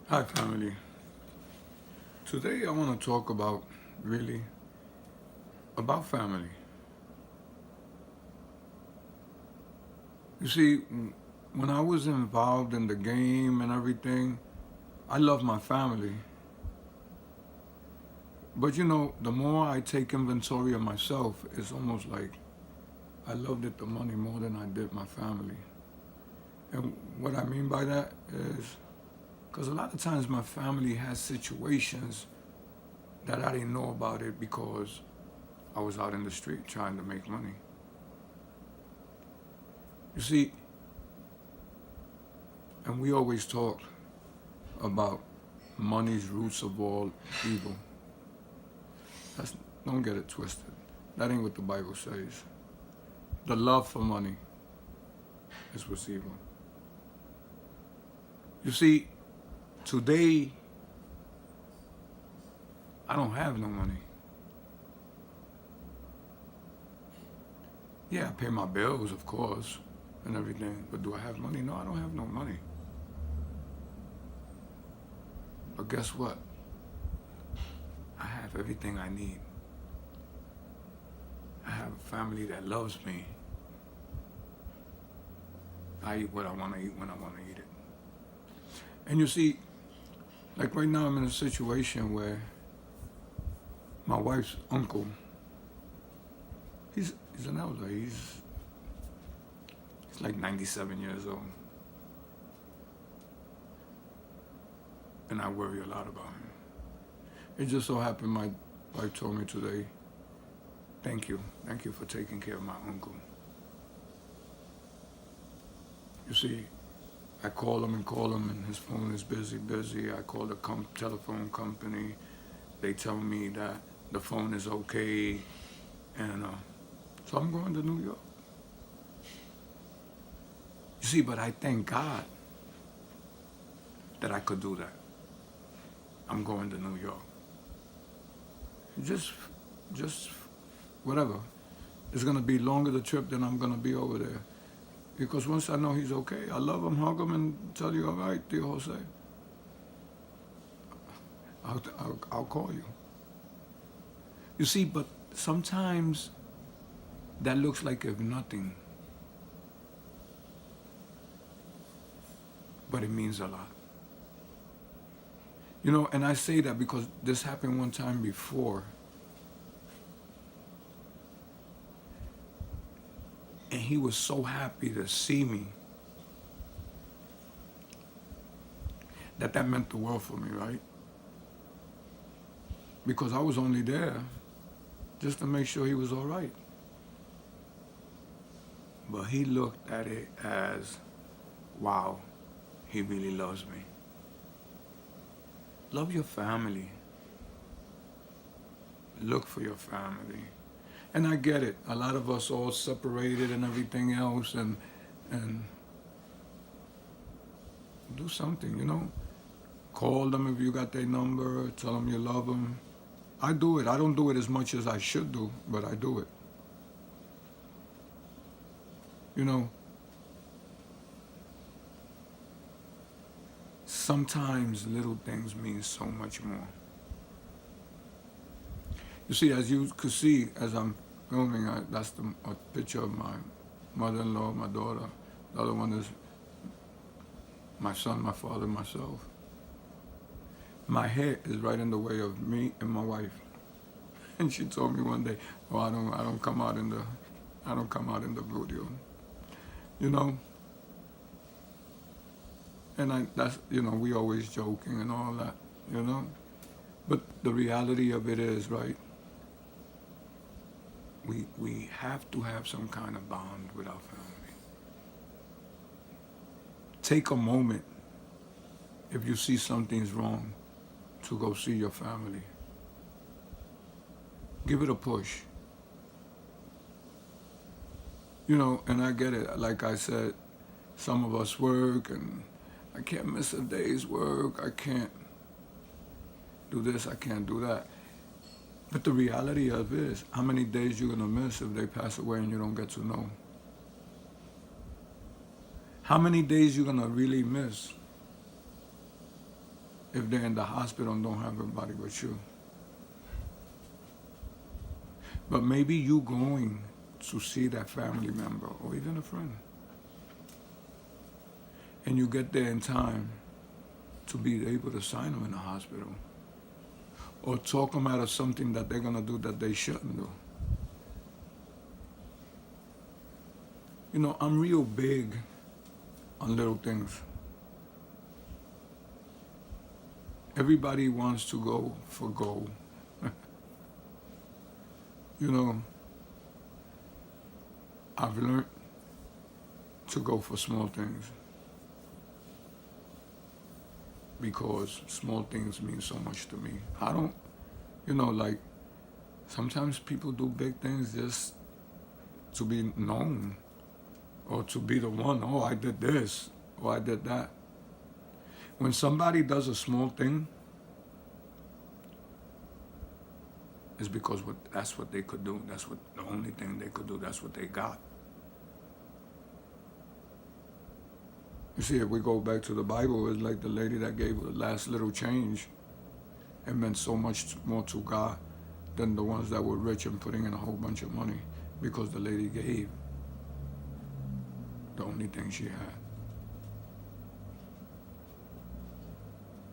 Hi, family. Today I want to talk about really about family. You see, when I was involved in the game and everything, I love my family. But the more I take inventory of myself, it's almost like I loved it the money more than I did my family. And what I mean by that is because a lot of times my family has situations that I didn't know about it because I was out in the street trying to make money. You see, and we always talk about money's roots of all evil. That's, don't get it twisted. That ain't what the Bible says. The love for money is what's evil. You see, today I don't have no money. Yeah, I pay my bills, of course, and everything. But do I have money? No, I don't have no money. But guess what? I have everything I need. I have a family that loves me. I eat what I want to eat when I want to eat it. And you see, like right now I'm in a situation where my wife's uncle, he's an elder. He's like 97 years old. And I worry a lot about him. It just so happened my wife told me today, thank you. Thank you for taking care of my uncle. You see, I call him and his phone is busy. I call the telephone company. They tell me that the phone is okay. And so I'm going to New York. You see, but I thank God that I could do that. I'm going to New York. Just whatever. It's gonna be longer the trip than I'm gonna be over there. Because once I know he's okay, I love him, hug him, and tell you, all right, dear Jose, I'll call you. You see, but sometimes that looks like if nothing, but it means a lot. And I say that because this happened one time before. And he was so happy to see me that meant the world for me, right? Because I was only there just to make sure he was all right. But he looked at it as, wow, he really loves me. Love your family. Look for your family. And I get it. A lot of us all separated and everything else, and do something. Call them if you got their number. Tell them you love them. I do it. I don't do it as much as I should do, but I do it. Sometimes little things mean so much more. You see, as you could see, as I'm filming, that's a picture of my mother-in-law, my daughter. The other one is my son, my father, myself. My hair is right in the way of me and my wife. And she told me one day, "Oh, I don't come out in the video." You know. And that's we always joking and all that. But the reality of it is, right? We have to have some kind of bond with our family. Take a moment if you see something's wrong to go see your family. Give it a push. And I get it. Like I said, some of us work and I can't miss a day's work. I can't do this. I can't do that. But the reality of it is, how many days you're going to miss if they pass away and you don't get to know? How many days you're going to really miss if they're in the hospital and don't have everybody with you. But maybe you going to see that family member or even a friend, and you get there in time to be able to sign them in the hospital or talk them out of something that they're going to do that they shouldn't do. You know, I'm real big on little things. Everybody wants to go for gold. You know, I've learned to go for small things because small things mean so much to me. I don't, you know, like sometimes people do big things just to be known or to be the one, oh, I did this or I did that. When somebody does a small thing, it's because that's what they could do. That's what the only thing they could do. That's what they got. You see, if we go back to the Bible, it's like the lady that gave the last little change. It meant so much more to God than the ones that were rich and putting in a whole bunch of money, because the lady gave the only thing she had.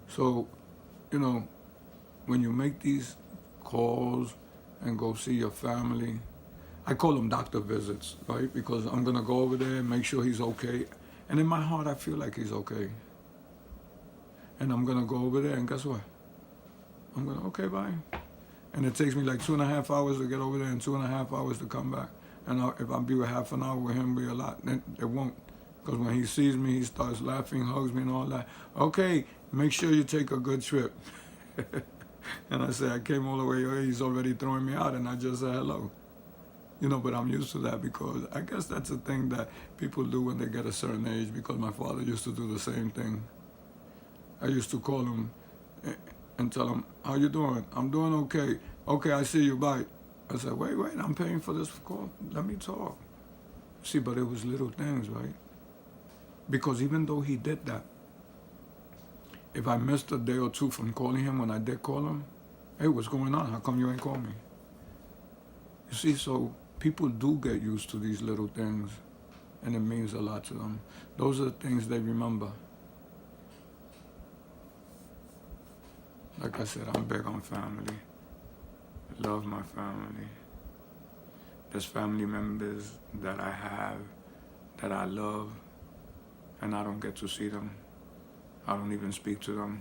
So, you know, when you make these calls and go see your family, I call them doctor visits, right? Because I'm going to go over there and make sure he's okay. And in my heart, I feel like he's okay. And I'm going to go over there, and guess what? I'm going to, okay, bye. And it takes me like 2.5 hours to get over there and 2.5 hours to come back. And if I'll be with half an hour with him, it'll be a lot. It won't. Because when he sees me, he starts laughing, hugs me and all that. Okay, make sure you take a good trip. And I say, I came all the way here, he's already throwing me out, and I just said hello. You know, but I'm used to that because I guess that's a thing that people do when they get a certain age, because my father used to do the same thing. I used to call him and tell him, how you doing? I'm doing okay. Okay, I see you, bye. I said, wait, I'm paying for this call. Let me talk. See, but it was little things, right? Because even though he did that, if I missed a day or two from calling him when I did call him, hey, what's going on? How come you ain't called me? You see, so people do get used to these little things, and it means a lot to them. Those are the things they remember. Like I said, I'm big on family. Love my family. There's family members that I have that I love, and I don't get to see them. I don't even speak to them.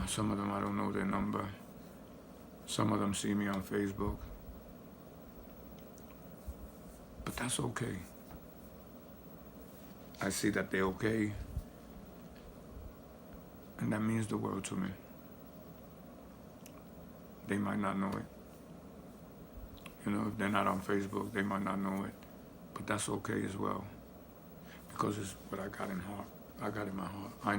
Some of them, I don't know their number. Some of them see me on Facebook. But that's okay. I see that they're okay, and that means the world to me. They might not know it. You know, if they're not on Facebook, they might not know it. But that's okay as well, because it's what I got in heart. I got in my heart. I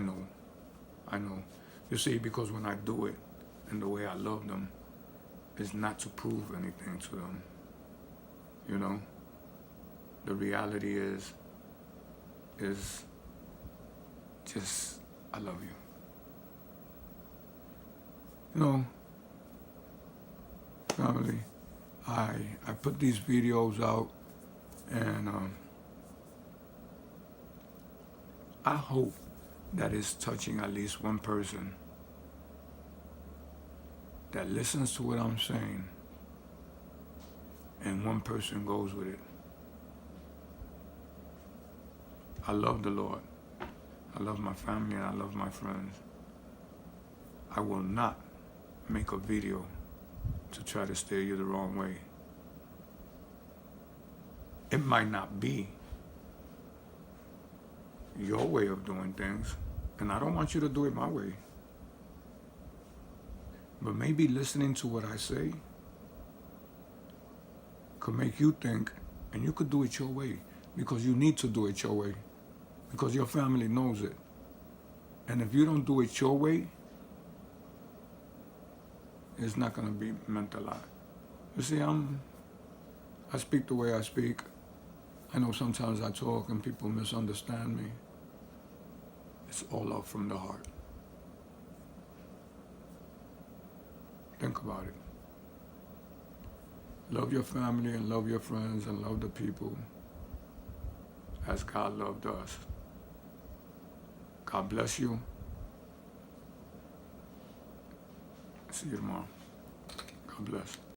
know. You see, because when I do it, and the way I love them, is not to prove anything to them. You know? The reality is just, I love you. You know, family, I put these videos out, and I hope that it's touching at least one person that listens to what I'm saying, and one person goes with it. I love the Lord. I love my family, and I love my friends. I will not make a video to try to steer you the wrong way. It might not be your way of doing things, and I don't want you to do it my way. But maybe listening to what I say could make you think, and you could do it your way, because you need to do it your way, because your family knows it. And if you don't do it your way, it's not going to be meant a lot. You see, I speak the way I speak. I know sometimes I talk and people misunderstand me. It's all out from the heart. Think about it. Love your family and love your friends and love the people as God loved us. God bless you. See you tomorrow. God bless.